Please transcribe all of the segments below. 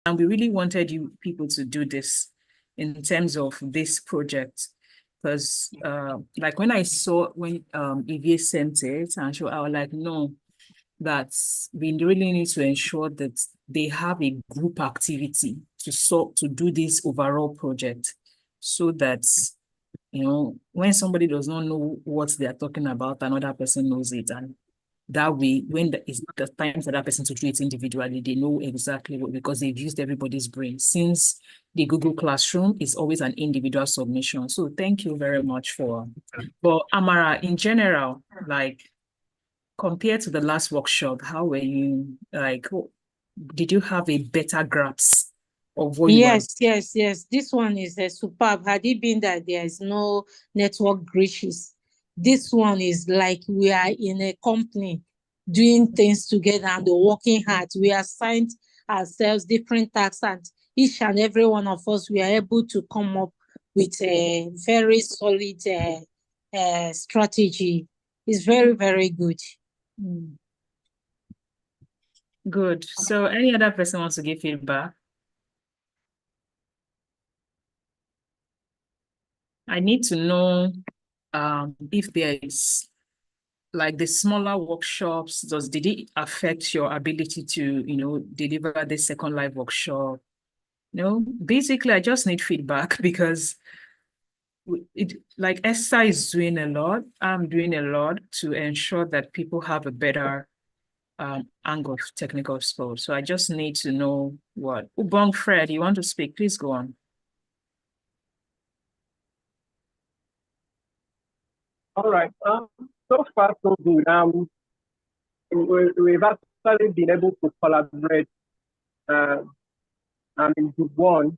And we really wanted you people to do this in terms of this project. Because like when I saw when EVA sent it, and so I was like, no, that we really need to ensure that they have a group activity to do this overall project, so that when somebody does not know what they are talking about, another person knows it, and that way, when it's not the time for that person to do it individually, they know exactly what, because they've used everybody's brain. Since the Google Classroom is always an individual submission. So thank you very much but Amara, in general, like compared to the last workshop, how were you, like, did you have a better grasp of what you were? Yes. This one is superb. Had it been that there is no network glitches, this one is like we are in a company doing things together and working hard. We assigned ourselves different tasks, and each and every one of us, we are able to come up with a very solid strategy. It's very, very good. Good. So any other person wants to give feedback? I need to know if there is, like, the smaller workshops, did it affect your ability to, deliver the second live workshop? No, basically, I just need feedback because like Esther is doing a lot. I'm doing a lot to ensure that people have a better angle of technical skills. So I just need to know what. Ubong Fred, you want to speak? Please go on. All right. So far, so good. We've actually been able to collaborate in group one.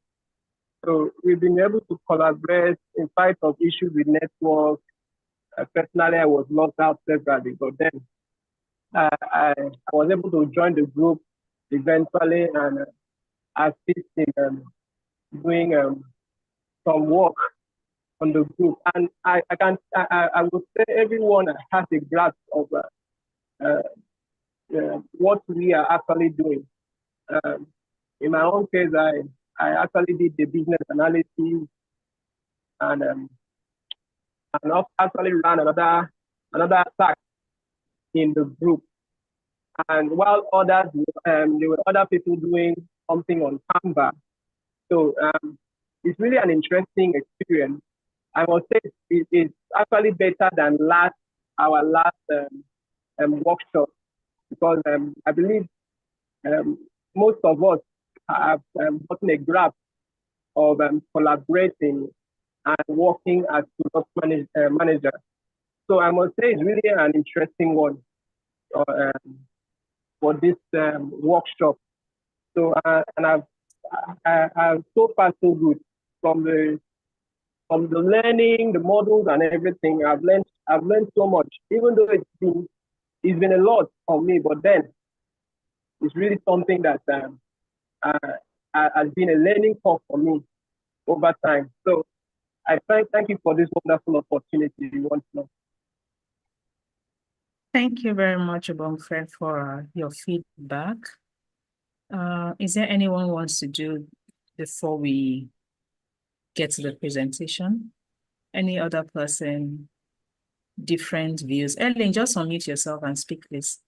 So we've been able to collaborate in spite of issues with network. Personally, I was locked out separately, but then I was able to join the group eventually and assist in doing some work on the group. And I would say everyone has a grasp of what we are actually doing. In my own case, I actually did the business analysis and actually ran another attack in the group. And while others, there were other people doing something on Canva. So it's really an interesting experience. I must say it's actually better than our last workshop, because I believe most of us have gotten a grasp of collaborating and working as product manager. So I must say it's really an interesting one for this workshop. So and I've so far so good from the learning, the models and everything. I've learned so much, even though it's been a lot for me, but then it's really something that has been a learning curve for me over time. So I thank you for this wonderful opportunity once more. Thank you very much, Obongfred, for your feedback. Is there anyone who wants to do before we get to the presentation? Any other person? Different views? Ellen, just unmute yourself and speak, please.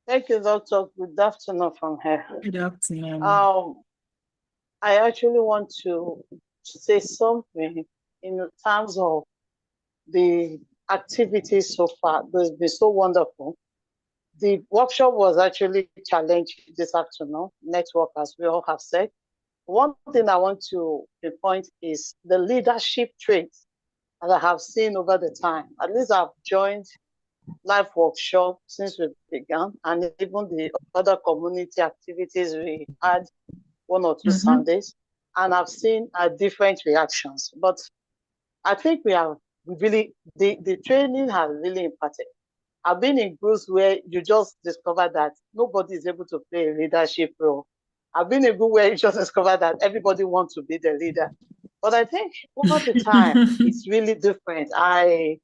Thank you, Doctor. Good afternoon from here. Good afternoon. I actually want to say something in terms of the activities so far. They've been so wonderful. The workshop was actually challenged this afternoon, network, as we all have said. One thing I want to point is the leadership traits that I have seen over the time. At least I've joined live workshop since we began, and even the other community activities we had 1 or 2 Sundays, and I've seen different reactions. But I think we have really, the training has really impacted. I've been in groups where you just discover that nobody is able to play a leadership role. I've been in a group where you just discover that everybody wants to be the leader. But I think over the time, it's really different. I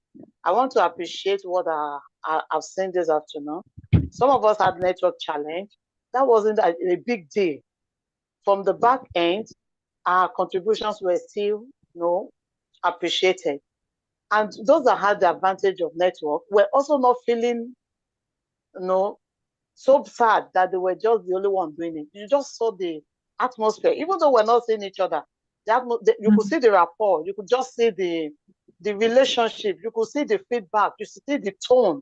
want to appreciate what I've seen this afternoon. Some of us had network challenge. that wasn't a big deal. From the back end, our contributions were still, appreciated. And those that had the advantage of network were also not feeling, so sad that they were just the only one doing it. You just saw the atmosphere, even though we're not seeing each other. You could see the rapport. You could just see the relationship. You could see the feedback. You could see the tone,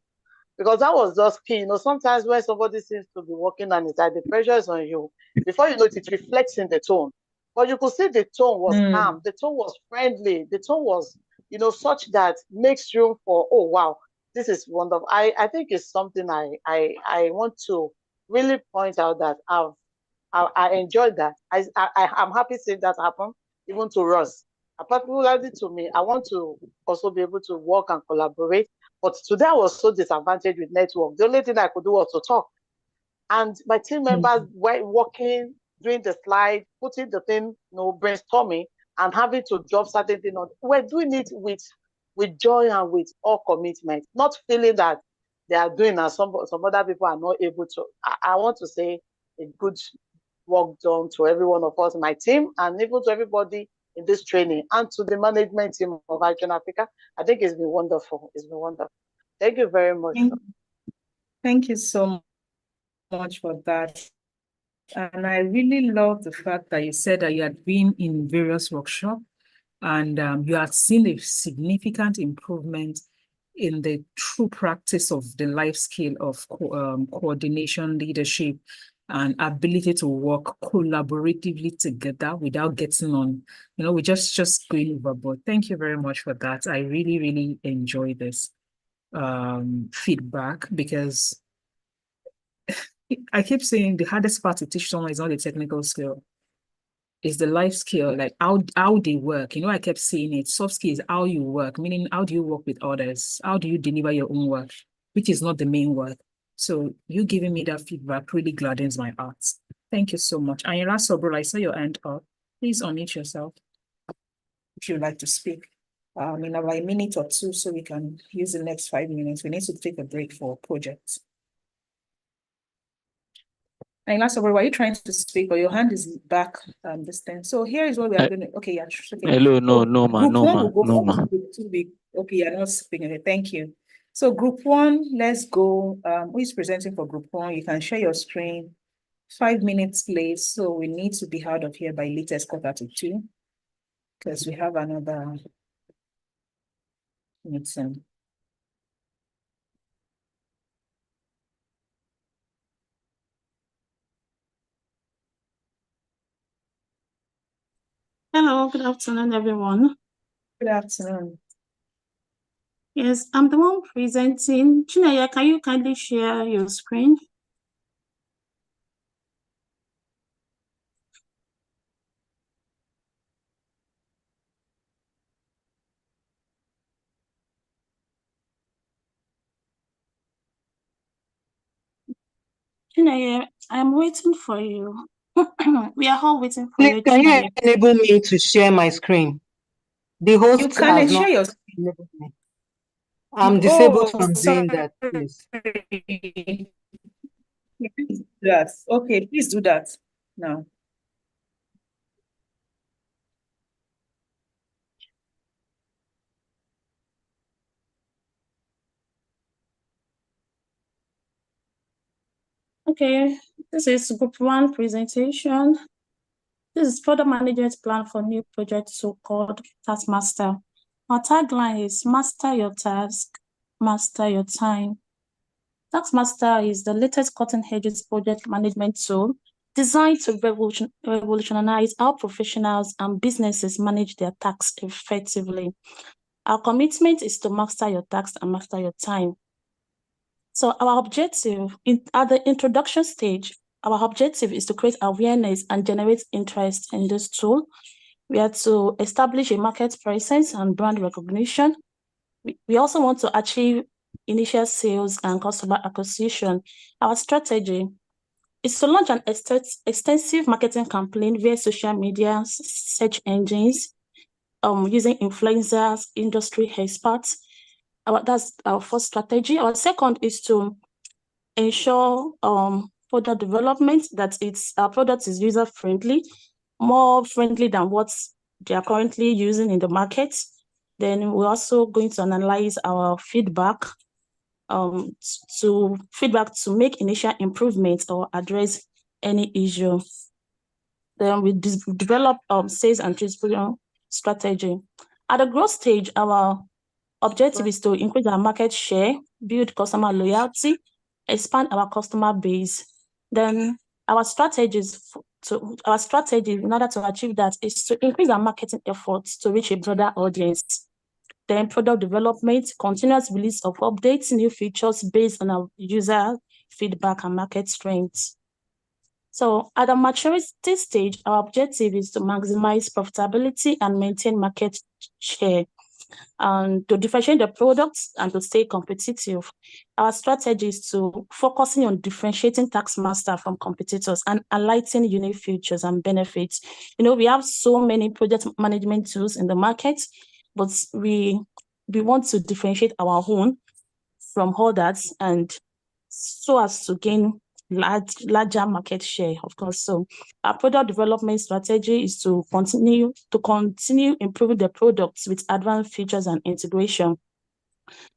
because that was just key. Sometimes when somebody seems to be working and it's like the pressure is on you, before you know it, it reflects in the tone. But you could see the tone was calm. The tone was friendly. The tone was, such that makes room for, oh, wow, this is wonderful. I think it's something I want to really point out that I enjoyed that. I'm happy seeing that happen, even to us. Particularly to me, I want to also be able to work and collaborate. But today I was so disadvantaged with network. The only thing I could do was to talk. And my team members were working, doing the slide, putting the thing, brainstorming, and having to drop certain things on. We're doing it with joy and with all commitment, not feeling that they are doing and some other people are not able to. I want to say a good work done to every one of us, my team, and even to everybody in this training, and to the management team of Action Africa. I think it's been wonderful. It's been wonderful. Thank you very much. Thank you so much for that. And I really love the fact that you said that you had been in various workshops and you had seen a significant improvement in the true practice of the life skill of coordination, leadership, and ability to work collaboratively together without getting on, we just going overboard. Thank you very much for that. I really, really enjoy this feedback, because I keep saying the hardest part to teach someone is not the technical skill. It's the life skill, like how they work. I kept saying it. Soft skill is how you work, meaning how do you work with others? How do you deliver your own work, which is not the main work. So you giving me that feedback really gladdens my heart. Thank you so much. And your last Sobro, I saw your hand up. Please unmute yourself if you'd like to speak. In about a minute or two, so we can use the next 5 minutes. We need to take a break for projects. And last of all, were you trying to speak, or your hand is back this thing? So here is what we are going to, okay, yeah. Okay. Hello, no, ma. Okay, you're not speaking. Okay, thank you. So group one, let's go. Who is presenting for group one? You can share your screen. 5 minutes, please. So we need to be out of here by latest 1:45, because we have another meeting. Hello, good afternoon, everyone. Good afternoon. Yes, I'm the one presenting. Chinaya, can you kindly share your screen? Chinaya, I'm waiting for you. We are all waiting for you. Can you enable me to share my screen? The host You can share your screen. I'm disabled from doing that, please. Yes. Okay, please do that now. Okay, this is group one presentation. This is product management plan for new project, so-called Task Master. Our tagline is master your task, master your time. Task Master is the latest cutting-edge project management tool designed to revolutionize how professionals and businesses manage their tasks effectively. Our commitment is to master your tasks and master your time. So our objective at the introduction stage, our objective is to create awareness and generate interest in this tool. We are to establish a market presence and brand recognition. We also want to achieve initial sales and customer acquisition. Our strategy is to launch an extensive marketing campaign via social media, search engines, using influencers, industry experts. That's our first strategy. Our second is to ensure product development, that our product is user friendly, more friendly than what they are currently using in the market. Then we're also going to analyze our feedback to make initial improvements or address any issue. Then we develop sales and distribution strategy. At the growth stage, our objective is to increase our market share, build customer loyalty, expand our customer base. Then our strategies in order to achieve that is to increase our marketing efforts to reach a broader audience. Then product development, continuous release of updates, new features based on our user feedback and market strengths. So at the maturity stage, our objective is to maximize profitability and maintain market share, and to differentiate the products and to stay competitive. Our strategy is to focusing on differentiating Taxmaster from competitors and highlighting unique features and benefits. We have so many project management tools in the market, but we want to differentiate our own from others, and so as to gain larger market share, of course. So our product development strategy is to continue improving the products with advanced features and integration.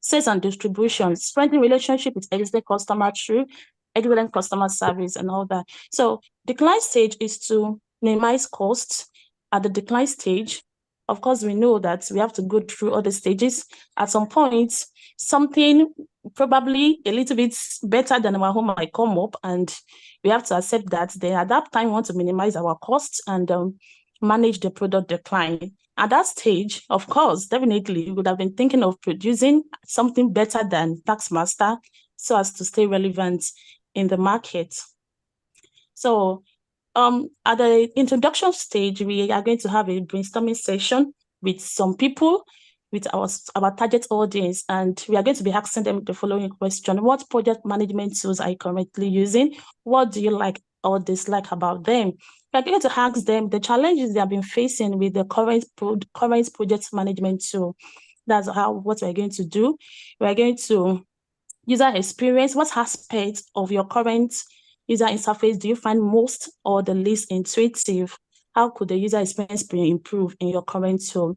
Sales and distribution, strengthening relationship with existing customer through excellent customer service and all that. So decline stage is to minimize costs. At the decline stage, of course, we know that we have to go through all the stages. At some point, something probably a little bit better than our home might come up, and we have to accept that. Then at that time, we want to minimize our costs and manage the product decline. At that stage, of course, definitely, we would have been thinking of producing something better than Taxmaster so as to stay relevant in the market. So at the introduction stage, we are going to have a brainstorming session with some people, with our target audience, and we are going to be asking them the following question: what project management tools are you currently using? What do you like or dislike about them? We are going to ask them the challenges they have been facing with the current project management tool. That's what we're going to do. We're going to user experience. What aspects of your current user interface do you find most or the least intuitive? How could the user experience be improved in your current tool?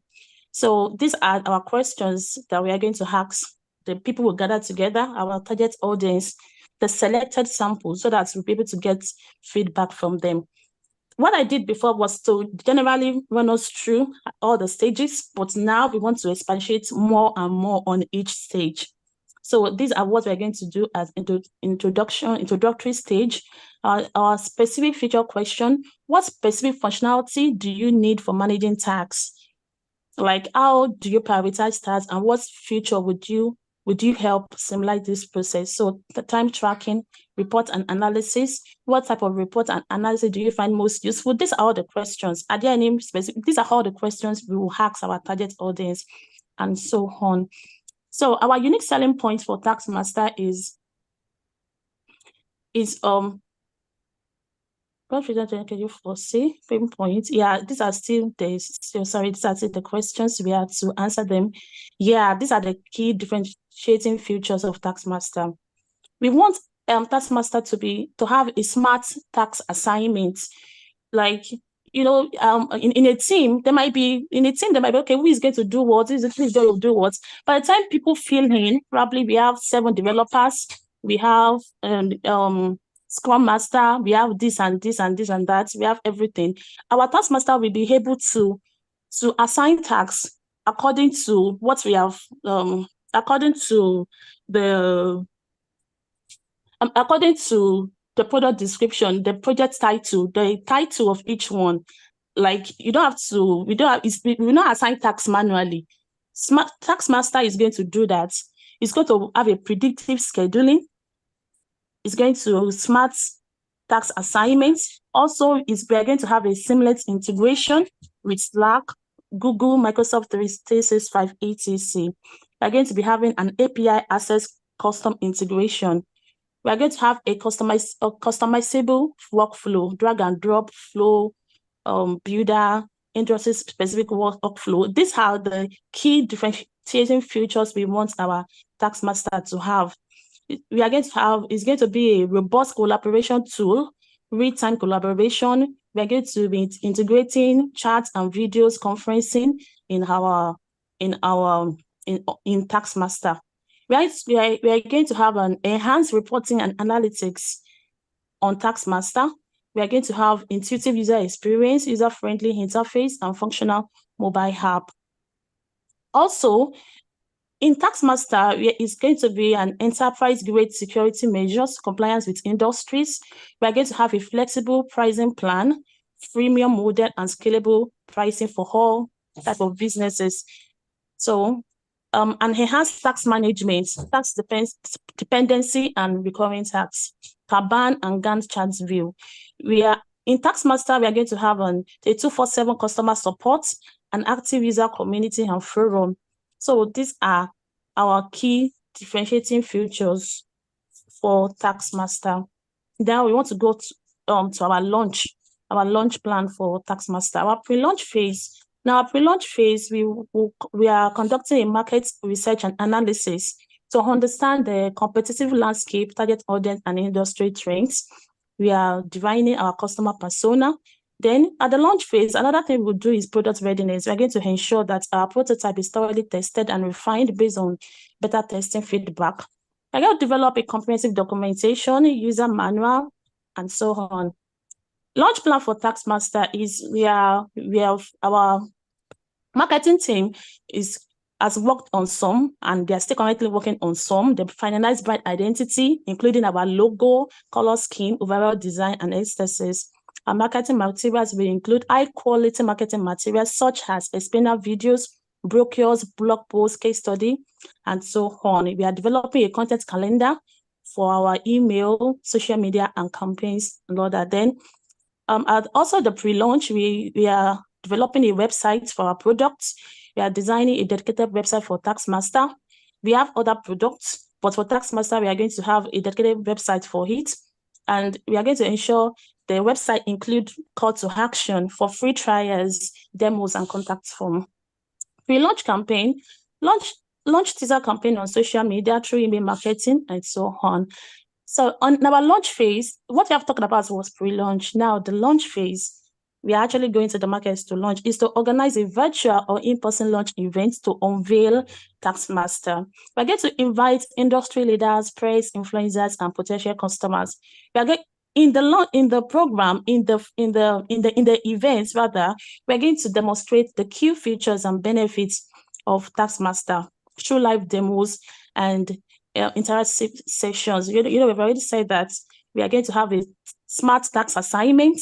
So these are our questions that we are going to ask the people who gather together, our target audience, the selected samples, so that we'll be able to get feedback from them. What I did before was to generally run us through all the stages, but now we want to expatiate more and more on each stage. So these are what we're going to do as introductory stage. Our specific feature question: what specific functionality do you need for managing tasks? Like, how do you prioritize tasks, and what feature would you help simulate this process? So the time tracking, report and analysis. What type of report and analysis do you find most useful? These are all the questions. Are there any specific? These are all the questions we will ask our target audience, and so on. So our unique selling point for Taxmaster is can you foresee pain points? Yeah, these are still the questions we have to answer them. Yeah, these are the key differentiating features of Taxmaster. We want Taxmaster to have a smart tax assignment. Like, in a team, there might be okay, who is going to do what? Who is going to do what? By the time people fill in, probably we have 7 developers, we have Scrum Master, we have this and this and this and that, we have everything. Our Taskmaster will be able to assign tasks according to what we have, according to the product description, the project title, the title of each one. Like, we not assign tasks manually. Taskmaster is going to do that. It's going to have a predictive scheduling. It's going to smart task assignments. Also, we are going to have a seamless integration with Slack, Google, Microsoft 365 etc. We're going to be having an API access custom integration. We're going to have a customizable workflow, drag and drop flow, builder, industry-specific workflow. These are the key differentiating features we want our Taxmaster to have. we are going to have, is going to be a robust collaboration tool, real-time collaboration. We are going to be integrating chats and videos conferencing in TaxMaster. We are going to have an enhanced reporting and analytics on TaxMaster. We are going to have intuitive user experience, user-friendly interface, and functional mobile app. Also, in TaxMaster, it's going to be an enterprise-grade security measures, compliance with industries. We are going to have a flexible pricing plan, freemium model, and scalable pricing for all type of businesses. So, and enhanced tax management, tax dependency, and recurring tax, Kanban and Gantt chart view. We are in TaxMaster, we are going to have a 24/7 customer support, an active user community, and forum. So these are our key differentiating features for TaxMaster. Now we want to go to our launch plan for TaxMaster. Our pre-launch phase. Now, our pre-launch phase, we are conducting a market research and analysis to understand the competitive landscape, target audience, and industry trends. We are defining our customer persona. Then at the launch phase, another thing we'll do is product readiness. We're going to ensure that our prototype is thoroughly tested and refined based on beta testing feedback. We're going to develop a comprehensive documentation, user manual, and so on. Launch plan for TaxMaster is we have our marketing team has worked on some, and they're still currently working on some. They've finalized brand identity, including our logo, color scheme, overall design, and aesthetics. Our marketing materials will include high-quality marketing materials such as explainer videos, brochures, blog posts, case study, and so on. We are developing a content calendar for our email, social media, and campaigns, and all that. Then, also the pre-launch, we are developing a website for our products. We are designing a dedicated website for TaxMaster. We have other products, but for TaxMaster, we are going to have a dedicated website for it. And we are going to ensure the website includes call to action for free trials, demos, and contact form. Pre-launch campaign, launch teaser campaign on social media through email marketing, and so on. So on our launch phase, what we have talked about was pre-launch. Now the launch phase, we are actually going to the markets to launch, is to organize a virtual or in-person launch event to unveil TaxMaster. We're going to invite industry leaders, press, influencers, and potential customers. We are going in the program, in the events rather, we're going to demonstrate the key features and benefits of TaxMaster through live demos and interactive sessions. We've already said that we are going to have a smart tax assignment.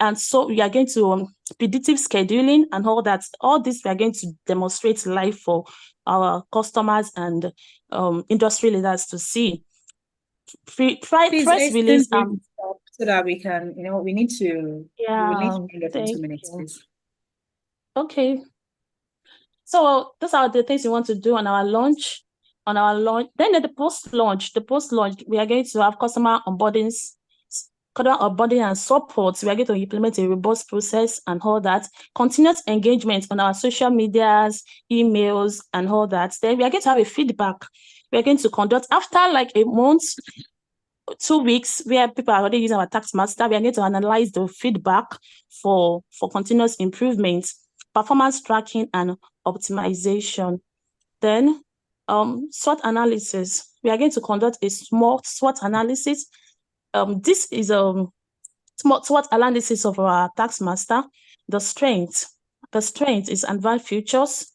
And so we are going to predictive scheduling and all that. All this we are going to demonstrate live for our customers and industry leaders to see. Press release so that we can, we need to. Yeah. We need to in 2 minutes, please. Okay. So those are the things we want to do on our launch. Then at the post-launch, we are going to have customer onboarding and support. We are going to implement a robust process and all that. Continuous engagement on our social medias, emails, and all that. Then we are going to have a feedback. We are going to conduct after like a month, 2 weeks, where people are already using our TaxMaster. We are going to analyze the feedback for continuous improvement, performance tracking, and optimization. Then SWOT analysis. We are going to conduct a small SWOT analysis. This is a SWOT analysis of our TaxMaster. The strength is advanced features,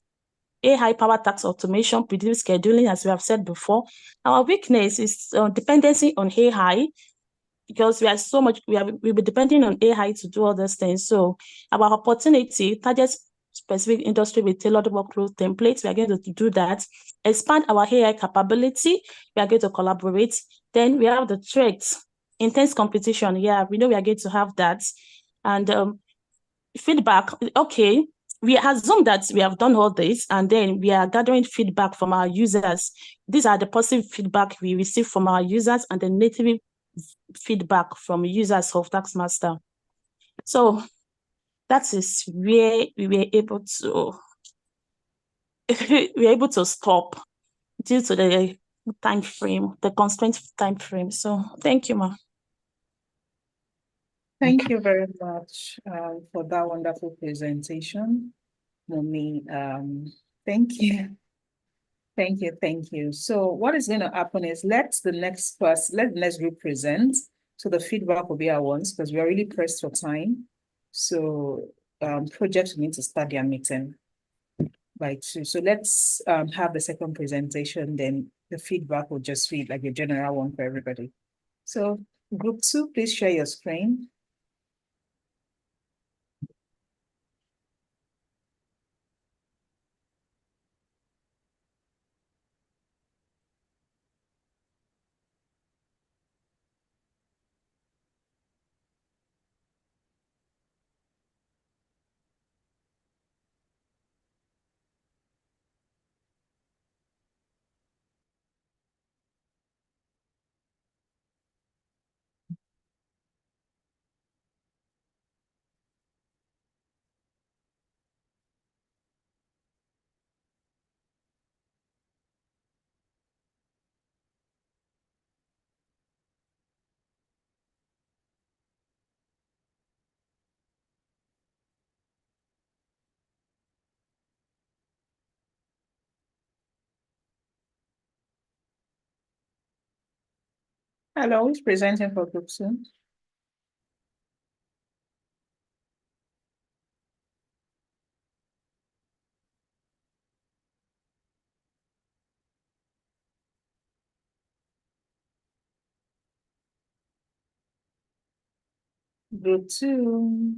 AI-powered tax automation, predictive scheduling, as we have said before. Our weakness is dependency on AI, because we'll be depending on AI to do all those things. So our opportunity targets specific industry with tailored workflow templates. We are going to do that. Expand our AI capability. We are going to collaborate. Then we have the threats. Intense competition. Yeah, we know we are going to have that. And feedback. Okay, we assume that we have done all this, and then we are gathering feedback from our users. These are the positive feedback we receive from our users and the negative feedback from users of TaxMaster. So that is where we were able to stop due to the time frame, the constraint time frame. So thank you, ma. Thank you very much for that wonderful presentation, Mumi. Thank you. Thank you, thank you. So what is going to happen is let the next group present. So the feedback will be our ones because we are really pressed for time. So projects need to start their meeting by 2. So let's have the second presentation, then the feedback will just be like a general one for everybody. So group 2, please share your screen. Hello, who's presenting for group 2? Group 2.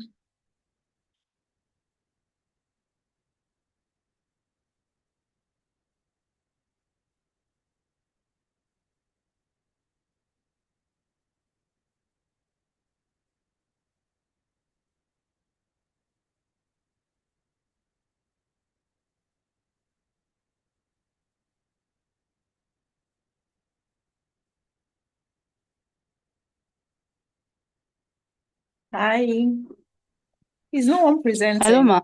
Hi. Is no one presenting? Hello, ma.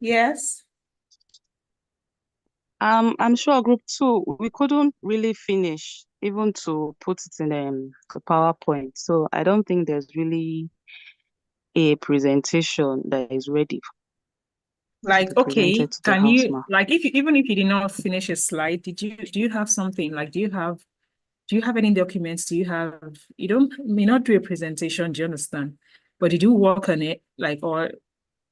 Yes. I'm sure group 2, we couldn't really finish even to put it in the PowerPoint. So I don't think there's really a presentation that is ready to Like, be okay, presented to the can house, you, ma. like, even if you did not finish a slide, do you have something, like, do you have any documents? You may not do a presentation, do you understand? But did you work on it, like, or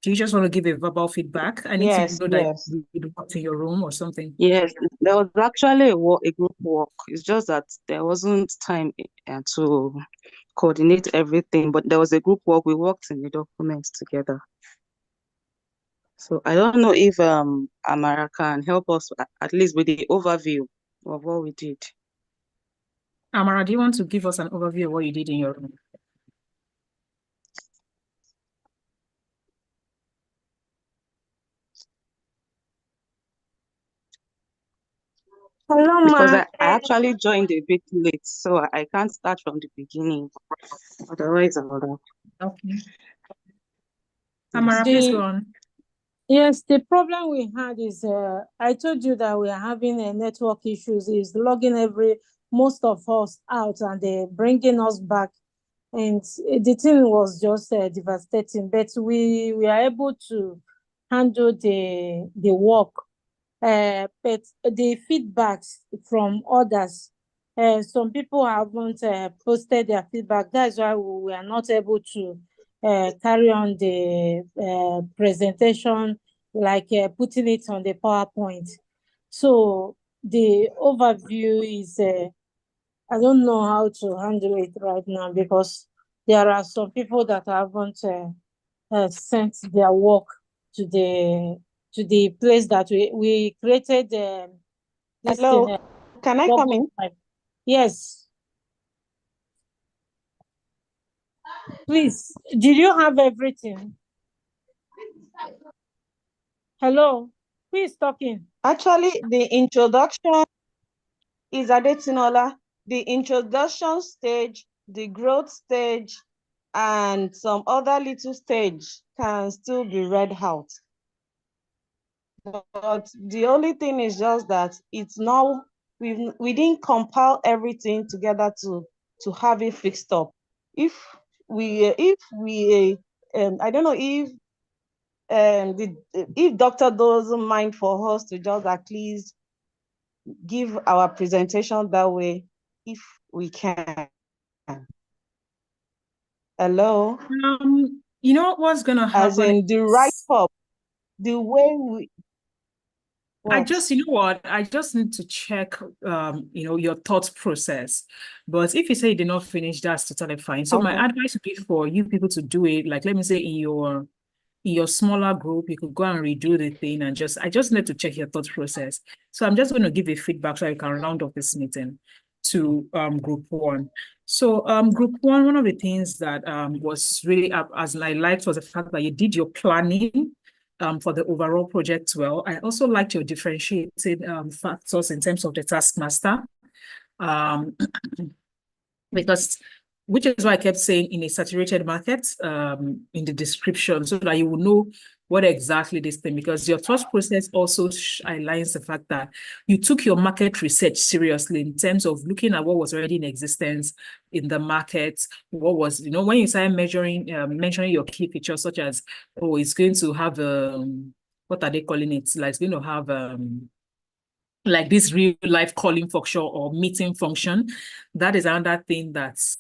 do you just want to give a verbal feedback? I need to Yes, know that yes. you worked in your room or something. Yes, there was actually a group work. It's just that there wasn't time to coordinate everything, but there was a group work. We worked in the documents together. So I don't know if Amara can help us at least with the overview of what we did. Amara, do you want to give us an overview of what you did in your room? Hello, Because ma. I actually joined a bit late, so I can't start from the beginning. Otherwise, I would have. Okay. Yes. Amara, please go The on. Yes, the problem we had is I told you that we are having a network issues. Is logging most of us out and bringing us back, and the thing was just devastating. But we are able to handle the work. But the feedbacks from others, some people haven't posted their feedback. That's why we are not able to carry on the presentation, like putting it on the PowerPoint. So the overview is, I don't know how to handle it right now because there are some people that haven't sent their work to the place that we created this Hello, thing. can I come Google in? Drive. Yes, please. Did you have everything? Hello, who is talking? Actually, the introduction is Adetinola. The introduction stage, the growth stage, and some other little stage can still be read out. But the only thing is just that it's now we didn't compile everything together to have it fixed up. If we I don't know if doctor doesn't mind for us to just at least give our presentation that way, if we can. Hello? You know what's gonna happen? As in the write-up, the way we I just, you know what, I just need to check, your thought process. But if you say you did not finish, that's totally fine. So my advice would be for you people to do it, like, let me say in your smaller group, you could go and redo the thing and I just need to check your thought process. So I'm just going to give a feedback so I can round up this meeting to group one. So group one of the things that was really up as I liked was the fact that you did your planning for the overall project well. I also liked your differentiated factors in terms of the taskmaster. Because which is why I kept saying in a saturated market in the description, so that you will know what exactly this thing, because your thought process also aligns the fact that you took your market research seriously in terms of looking at what was already in existence in the market, what was, when you start measuring your key features, such as, it's going to have, what are they calling it? Like it's going to have, like this real life calling function or meeting function. That is another thing that's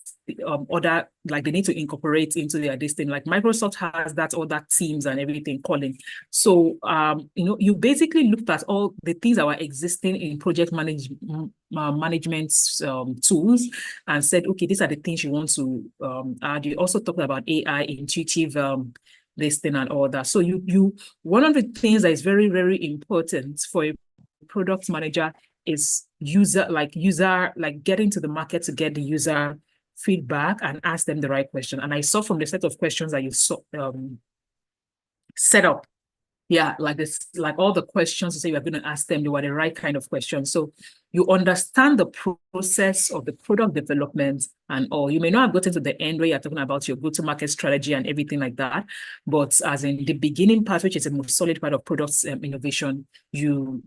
like they need to incorporate into their this thing. Like Microsoft has that, all that Teams and everything calling. So you basically looked at all the things that were existing in project management tools and said, okay, these are the things you want to add. You also talked about AI, intuitive this thing and all that. So you one of the things that is very, very important for a product manager is getting to the market to get the user feedback and ask them the right question. And I saw from the set of questions that you set up, like all the questions you say you're going to ask them, they were the right kind of questions. So you understand the process of the product development and all. You may not have gotten to the end where you're talking about your go-to-market strategy and everything like that, but as in the beginning part, which is the most solid part of product innovation, you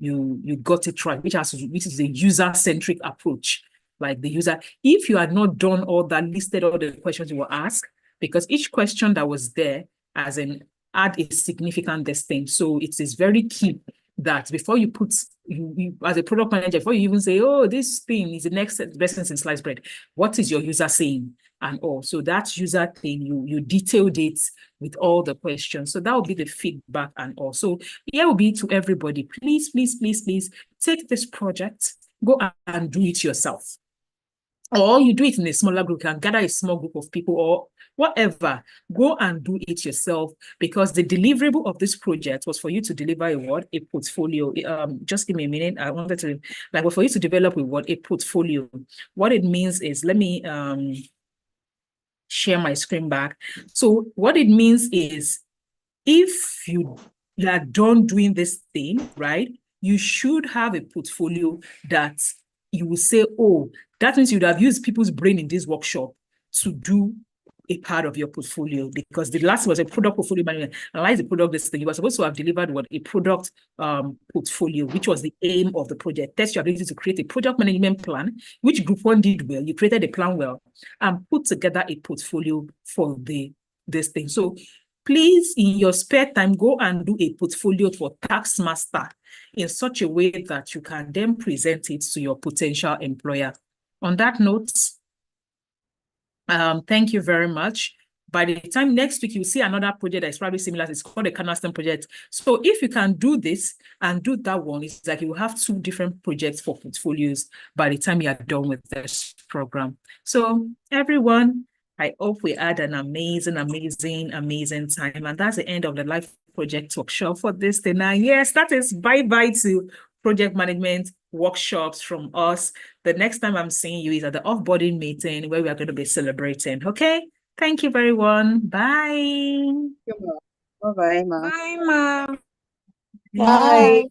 got it right, which is the user-centric approach. Like the user, if you had not done all that, listed all the questions you were asked, because each question that was there, as in add a significant distinct. So it is very key that before you put, you as a product manager, before you even say, oh, this thing is the next best thing in sliced bread, what is your user saying? And all. So that user thing, you detailed it with all the questions. So that will be the feedback and all. So here will be to everybody, please, please, please, please take this project, go and do it yourself. Or you do it in a smaller group, you can gather a small group of people or whatever, go and do it yourself, because the deliverable of this project was for you to deliver a portfolio. Just give me a minute. I wanted to, for you to develop a portfolio. What it means is, let me share my screen back. So what it means is, if you are done doing this thing, right, you should have a portfolio that you will say, oh, that means you'd have used people's brain in this workshop to do a part of your portfolio, because the last was a product portfolio management. Analyze the product this thing. You were supposed to have delivered a product portfolio, which was the aim of the project. Test your ability to create a project management plan, which group one did well. You created a plan well and put together a portfolio for this thing. So please, in your spare time, go and do a portfolio for Taskmaster in such a way that you can then present it to your potential employer. On that note, thank you very much. By the time next week, you'll see another project that's probably similar. It's called the Cornerstone Project. So if you can do this and do that one, it's like you will have 2 different projects for portfolios by the time you are done with this program. So everyone, I hope we had an amazing, amazing, amazing time. And that's the end of the live project workshop for this day. Now, yes, that is bye-bye to project management workshops from us. The next time I'm seeing you is at the offboarding meeting where we are going to be celebrating. Okay? Thank you, everyone. Bye. Bye-bye, ma. Bye, ma. Bye.